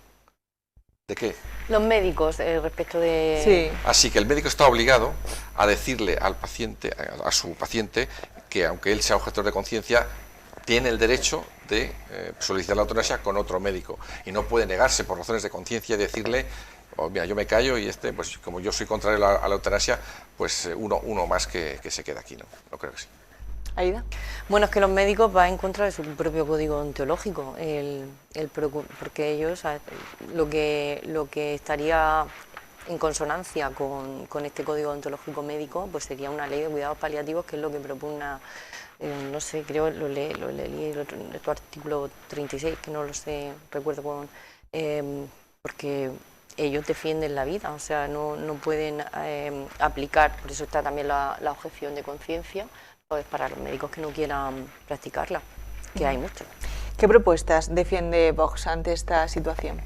¿De qué? Los médicos, respecto de... Sí. Así que el médico está obligado a decirle al paciente, a su paciente, que aunque él sea objetor de conciencia, tiene el derecho de solicitar la eutanasia con otro médico y no puede negarse por razones de conciencia y decirle, oh, mira, yo me callo y pues como yo soy contrario a la eutanasia, pues uno más que se queda aquí, no creo que sí. Aida. Bueno, es que los médicos van en contra de su propio código ontológico, porque ellos, lo que estaría en consonancia con este código ontológico médico, pues sería una ley de cuidados paliativos, que es lo que propugna, no sé, creo, lo leí el otro artículo 36, que no lo sé, recuerdo porque ellos defienden la vida, o sea, no pueden aplicar, por eso está también la objeción de conciencia, pues para los médicos que no quieran practicarla, que hay muchos. ¿Qué propuestas defiende Vox ante esta situación?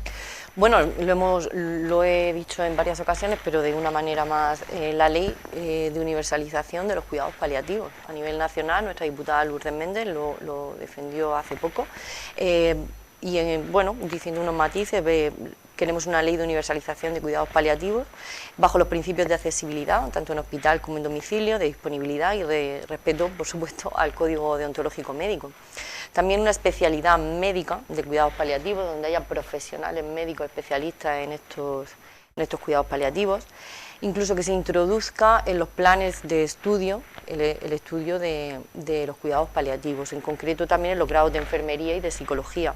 Bueno, lo he dicho en varias ocasiones, pero de una manera más, la ley de universalización de los cuidados paliativos. A nivel nacional, nuestra diputada Lourdes Méndez lo defendió hace poco, bueno, diciendo unos matices, queremos una ley de universalización de cuidados paliativos bajo los principios de accesibilidad, tanto en hospital como en domicilio, de disponibilidad y de respeto, por supuesto, al código deontológico médico. También una especialidad médica de cuidados paliativos, donde haya profesionales médicos especialistas en estos cuidados paliativos. Incluso que se introduzca en los planes de estudio el estudio de los cuidados paliativos, en concreto también en los grados de enfermería y de psicología.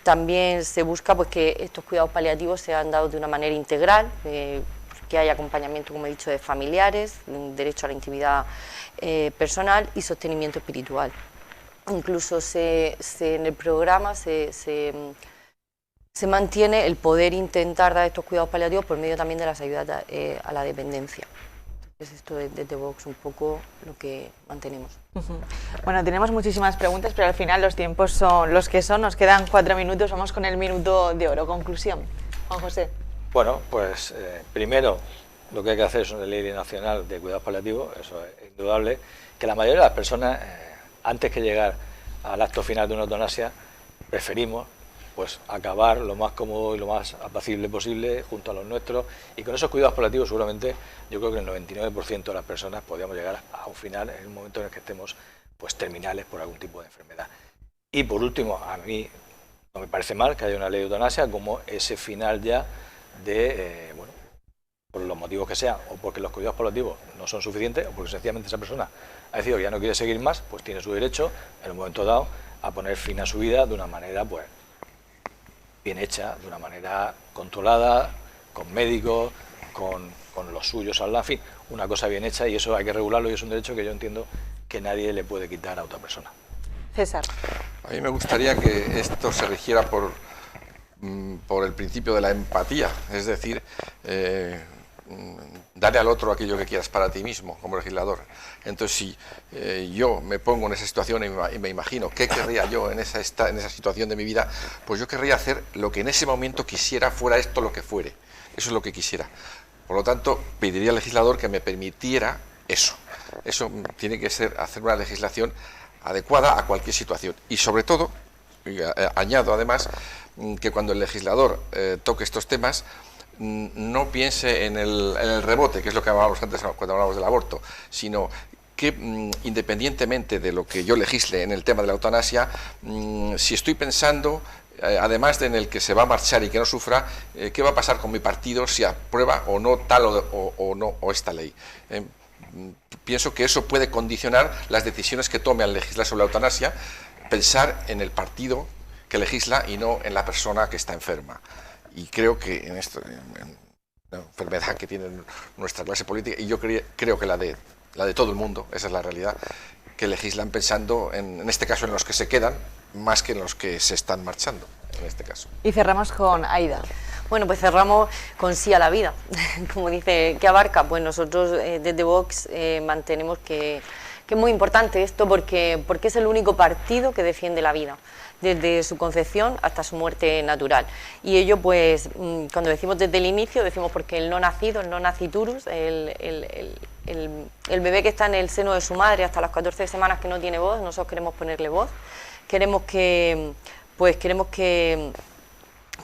También se busca pues, que estos cuidados paliativos sean dados de una manera integral, que haya acompañamiento, como he dicho, de familiares, derecho a la intimidad personal y sostenimiento espiritual. Incluso en el programa se mantiene el poder intentar dar estos cuidados paliativos por medio también de las ayudas a la dependencia. Es esto desde Vox un poco lo que mantenemos. Bueno, tenemos muchísimas preguntas, pero al final los tiempos son los que son. Nos quedan 4 minutos, vamos con el minuto de oro. Conclusión, Juan José. Bueno, pues primero lo que hay que hacer es una ley nacional de cuidados paliativos, eso es indudable, que la mayoría de las personas, antes que llegar al acto final de una eutanasia, preferimos pues acabar lo más cómodo y lo más apacible posible junto a los nuestros, y con esos cuidados paliativos seguramente yo creo que el 99% de las personas podríamos llegar a un final en un momento en el que estemos pues terminales por algún tipo de enfermedad. Y por último, a mí no me parece mal que haya una ley de eutanasia como ese final ya de, bueno, por los motivos que sean, o porque los cuidados paliativos no son suficientes, o porque sencillamente esa persona ha decidido que ya no quiere seguir más, pues tiene su derecho en un momento dado a poner fin a su vida de una manera pues bien hecha, de una manera controlada, con médicos, con los suyos al lado, en fin, una cosa bien hecha, y eso hay que regularlo y es un derecho que yo entiendo que nadie le puede quitar a otra persona. César. A mí me gustaría que esto se rigiera por el principio de la empatía, es decir, darle al otro aquello que quieras para ti mismo como legislador. Entonces, si yo me pongo en esa situación y me imagino qué querría yo en esa situación de mi vida, pues yo querría hacer lo que en ese momento quisiera, fuera esto lo que fuere. Eso es lo que quisiera. Por lo tanto, pediría al legislador que me permitiera eso. Eso tiene que ser hacer una legislación adecuada a cualquier situación. Y sobre todo, añado además, que cuando el legislador toque estos temas, no piense en el rebote, que es lo que hablábamos antes cuando hablábamos del aborto, sino que independientemente de lo que yo legisle en el tema de la eutanasia, si estoy pensando, además de en el que se va a marchar y que no sufra, qué va a pasar con mi partido si aprueba o no tal o esta ley. Pienso que eso puede condicionar las decisiones que tome al legislar sobre la eutanasia, pensar en el partido que legisla y no en la persona que está enferma. Y creo que en la enfermedad que tiene nuestra clase política, y yo creo que la de todo el mundo, esa es la realidad, que legislan pensando en este caso en los que se quedan más que en los que se están marchando, en este caso. Y cerramos con Aida. Bueno, pues cerramos con sí a la vida. Como dice, ¿qué abarca? Pues nosotros desde Vox mantenemos que es muy importante esto porque es el único partido que defiende la vida, desde su concepción hasta su muerte natural. Y ello, pues, cuando decimos desde el inicio, decimos porque el no nacido, el no naciturus, el bebé que está en el seno de su madre hasta las 14 semanas que no tiene voz, nosotros queremos ponerle voz. Queremos que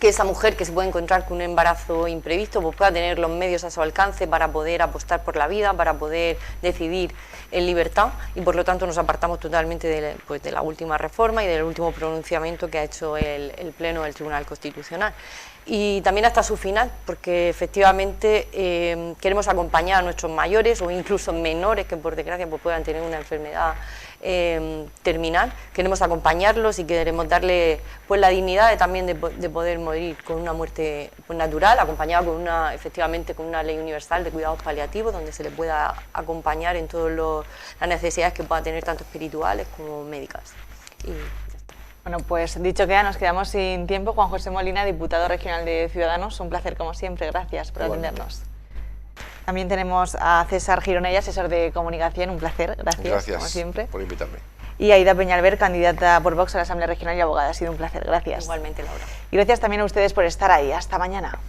esa mujer que se puede encontrar con un embarazo imprevisto pues pueda tener los medios a su alcance para poder apostar por la vida, para poder decidir en libertad, y por lo tanto nos apartamos totalmente de la última reforma y del último pronunciamiento que ha hecho el Pleno del Tribunal Constitucional. Y también hasta su final, porque efectivamente queremos acompañar a nuestros mayores o incluso menores que por desgracia pues puedan tener una enfermedad terminal. Queremos acompañarlos y queremos darle pues la dignidad de poder morir con una muerte pues, natural, acompañada efectivamente con una ley universal de cuidados paliativos, donde se le pueda acompañar en todas las necesidades que pueda tener, tanto espirituales como médicas. Bueno, pues dicho queda, nos quedamos sin tiempo. Juan José Molina, diputado regional de Ciudadanos, un placer como siempre, gracias por atendernos. También tenemos a César Gironella, asesor de comunicación, un placer, gracias como siempre. Por invitarme. Y Aida Peñalver, candidata por Vox a la Asamblea Regional y abogada, ha sido un placer, gracias. Igualmente, Laura. Y gracias también a ustedes por estar ahí, hasta mañana.